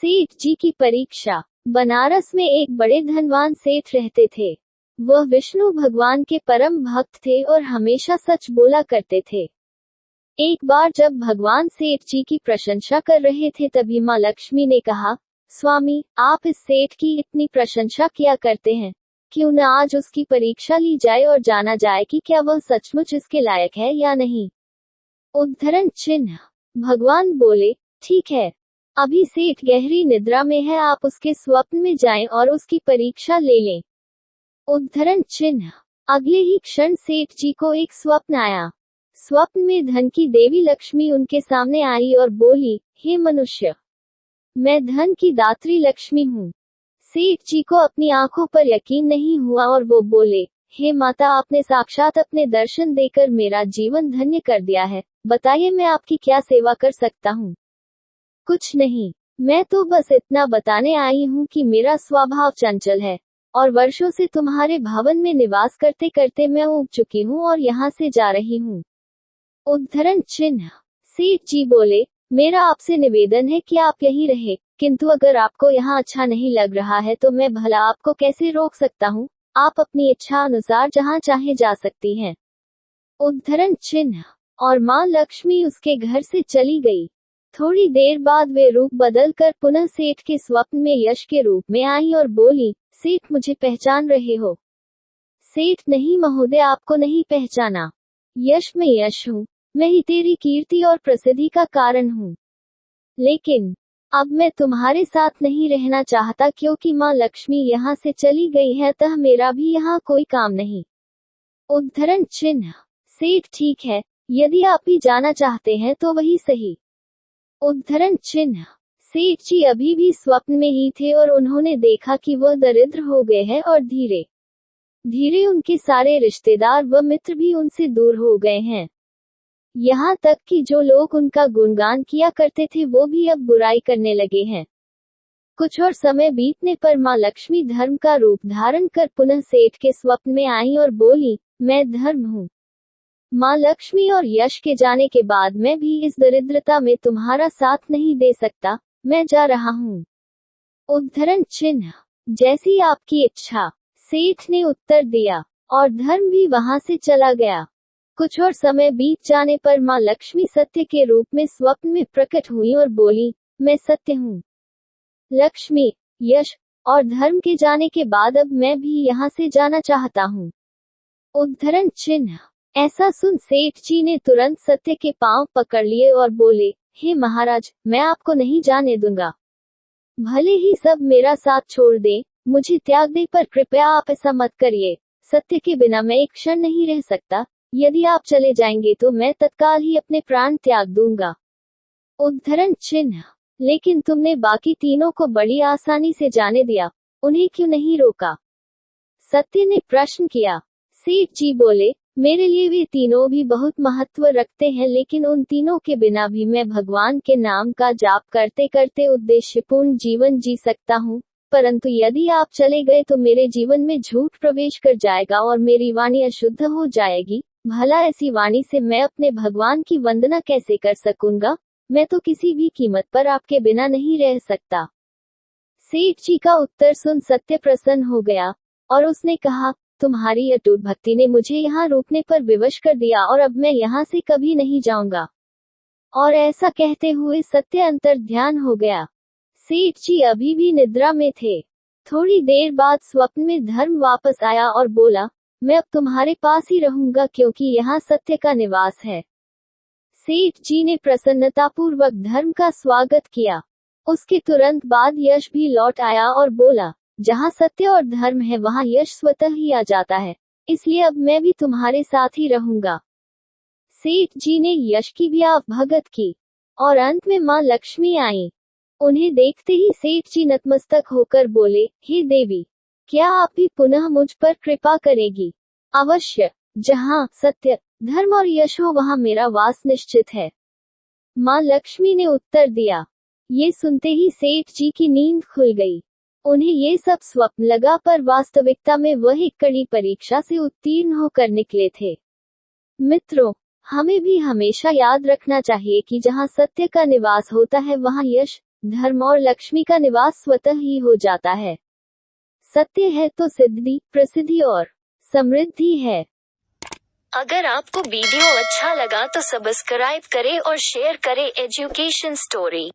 सेठ जी की परीक्षा। बनारस में एक बड़े धनवान सेठ रहते थे। वह विष्णु भगवान के परम भक्त थे और हमेशा सच बोला करते थे। एक बार जब भगवान सेठ जी की प्रशंसा कर रहे थे तभी माँ लक्ष्मी ने कहा, स्वामी, आप इस सेठ की इतनी प्रशंसा किया करते हैं, क्यों न आज उसकी परीक्षा ली जाए और जाना जाए कि क्या वह सचमुच इसके लायक है या नहीं। उद्धरण चिन्ह। भगवान बोले, ठीक है, अभी सेठ गहरी निद्रा में है, आप उसके स्वप्न में जाएं और उसकी परीक्षा ले लें। उद्धरण चिन्ह। अगले ही क्षण सेठ जी को एक स्वप्न आया। स्वप्न में धन की देवी लक्ष्मी उनके सामने आई और बोली, हे मनुष्य, मैं धन की दात्री लक्ष्मी हूँ। सेठ जी को अपनी आंखों पर यकीन नहीं हुआ और वो बोले, हे माता, आपने साक्षात अपने दर्शन देकर मेरा जीवन धन्य कर दिया है। बताइए, मैं आपकी क्या सेवा कर सकता हूँ। कुछ नहीं, मैं तो बस इतना बताने आई हूँ कि मेरा स्वभाव चंचल है और वर्षों से तुम्हारे भवन में निवास करते करते मैं ऊब चुकी हूँ और यहाँ से जा रही हूँ। उद्धरण चिन्ह। सेठ जी बोले, मेरा आपसे निवेदन है कि आप यहीं रहे, किंतु अगर आपको यहाँ अच्छा नहीं लग रहा है तो मैं भला आपको कैसे रोक सकता हूँ। आप अपनी इच्छा अनुसार जहाँ चाहे जा सकती हैं। उद्धरण चिन्ह। और माँ लक्ष्मी उसके घर से चली गई। थोड़ी देर बाद वे रूप बदलकर पुनः सेठ के स्वप्न में यश के रूप में आई और बोली, सेठ, मुझे पहचान रहे हो। सेठ, नहीं महोदय, आपको नहीं पहचाना। यश में यश हूँ, मैं ही तेरी कीर्ति और प्रसिद्धि का कारण हूँ। लेकिन अब मैं तुम्हारे साथ नहीं रहना चाहता क्योंकि माँ लक्ष्मी यहाँ से चली गई है, अतः मेरा भी यहाँ कोई काम नहीं। उद्धरण चिन्ह। सेठ, ठीक है, यदि आप ही जाना चाहते हैं तो वही सही। उद्धरण चिन्ह। सेठ जी अभी भी स्वप्न में ही थे और उन्होंने देखा कि वह दरिद्र हो गए हैं और धीरे धीरे उनके सारे रिश्तेदार व मित्र भी उनसे दूर हो गए हैं। यहाँ तक कि जो लोग उनका गुणगान किया करते थे वो भी अब बुराई करने लगे हैं। कुछ और समय बीतने पर माँ लक्ष्मी धर्म का रूप धारण कर पुनः सेठ के स्वप्न में आई और बोली, मैं धर्म हूँ। माँ लक्ष्मी और यश के जाने के बाद मैं भी इस दरिद्रता में तुम्हारा साथ नहीं दे सकता, मैं जा रहा हूँ। उद्धरण चिन्ह। जैसी आपकी इच्छा, सेठ ने उत्तर दिया और धर्म भी वहां से चला गया। कुछ और समय बीत जाने पर माँ लक्ष्मी सत्य के रूप में स्वप्न में प्रकट हुई और बोली, मैं सत्य हूँ। लक्ष्मी, यश और धर्म के जाने के बाद अब मैं भी यहाँ से जाना चाहता हूँ। उद्धरण चिन्ह। ऐसा सुन सेठ जी ने तुरंत सत्य के पांव पकड़ लिए और बोले, हे महाराज, मैं आपको नहीं जाने दूंगा। भले ही सब मेरा साथ छोड़ दें, मुझे त्याग दे, पर कृपया आप ऐसा मत करिए। सत्य के बिना मैं एक क्षण नहीं रह सकता। यदि आप चले जाएंगे तो मैं तत्काल ही अपने प्राण त्याग दूंगा। उद्धरण चिन्ह। लेकिन तुमने बाकी तीनों को बड़ी आसानी से जाने दिया, उन्हें क्यों नहीं रोका? सत्य ने प्रश्न किया। सेठ जी बोले, मेरे लिए वे तीनों भी बहुत महत्व रखते हैं, लेकिन उन तीनों के बिना भी मैं भगवान के नाम का जाप करते करते उद्देश्यपूर्ण जीवन जी सकता हूँ। परंतु यदि आप चले गए तो मेरे जीवन में झूठ प्रवेश कर जाएगा और मेरी वाणी अशुद्ध हो जाएगी। भला ऐसी वाणी से मैं अपने भगवान की वंदना कैसे कर सकूंगा? मैं तो किसी भी कीमत पर आपके बिना नहीं रह सकता। सेठ जी का उत्तर सुन सत्य प्रसन्न हो गया और उसने कहा, तुम्हारी अटूट भक्ति ने मुझे यहाँ रोकने पर विवश कर दिया और अब मैं यहाँ से कभी नहीं जाऊंगा। और ऐसा कहते हुए सत्य अंतर ध्यान हो गया। सेठ जी अभी भी निद्रा में थे। थोड़ी देर बाद स्वप्न में धर्म वापस आया और बोला, मैं अब तुम्हारे पास ही रहूंगा क्योंकि यहाँ सत्य का निवास है। सेठ जी ने प्रसन्नतापूर्वक धर्म का स्वागत किया। उसके तुरंत बाद यश भी लौट आया और बोला, जहाँ सत्य और धर्म है वहाँ यश स्वतः ही आ जाता है, इसलिए अब मैं भी तुम्हारे साथ ही रहूंगा। सेठ जी ने यश की भी भगत की और अंत में माँ लक्ष्मी आई। उन्हें देखते ही सेठ जी नतमस्तक होकर बोले, हे देवी, क्या आप भी पुनः मुझ पर कृपा करेगी? अवश्य, जहाँ सत्य, धर्म और यश हो वहाँ मेरा वास निश्चित है। माँ लक्ष्मी ने उत्तर दिया। ये सुनते ही सेठ जी की नींद खुल गई। उन्हें ये सब स्वप्न लगा, पर वास्तविकता में वह एक कड़ी परीक्षा से उत्तीर्ण होकर निकले थे। मित्रों, हमें भी हमेशा याद रखना चाहिए कि जहाँ सत्य का निवास होता है वहाँ यश, धर्म और लक्ष्मी का निवास स्वतः ही हो जाता है। सत्य है तो सिद्धि, प्रसिद्धि और समृद्धि है। अगर आपको वीडियो अच्छा लगा तो सब्सक्राइब करें और शेयर करें एजुकेशन स्टोरी।